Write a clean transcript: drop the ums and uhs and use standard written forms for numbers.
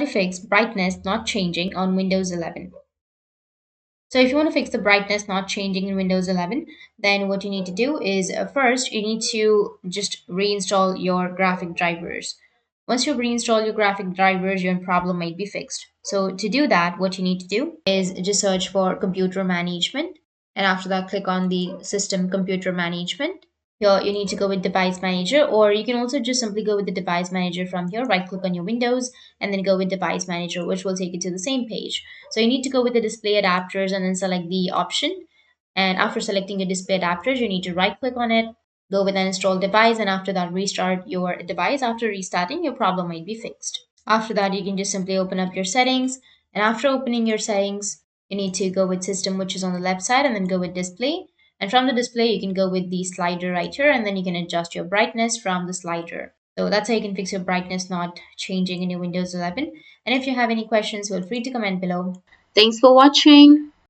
to fix brightness not changing on Windows 11. So if you want to fix the brightness not changing in Windows 11, then what you need to do is first you need to just reinstall your graphic drivers. Once you reinstall your graphic drivers, your problem might be fixed. So to do that, what you need to do is just search for computer management, and after that click on the system computer management. Here you need to go with device manager, or you can also just simply go with the device manager from here. Right click on your Windows and then go with device manager, which will take you to the same page. So you need to go with the display adapters and then select the option. And after selecting your display adapters, you need to right click on it, go with an install device, and after that restart your device. After restarting, your problem might be fixed. After that, you can just simply open up your settings, and after opening your settings, you need to go with system, which is on the left side, and then go with display. And from the display, you can go with the slider right here, and then you can adjust your brightness from the slider. So that's how you can fix your brightness not changing in your Windows 11. And if you have any questions, feel free to comment below. Thanks for watching.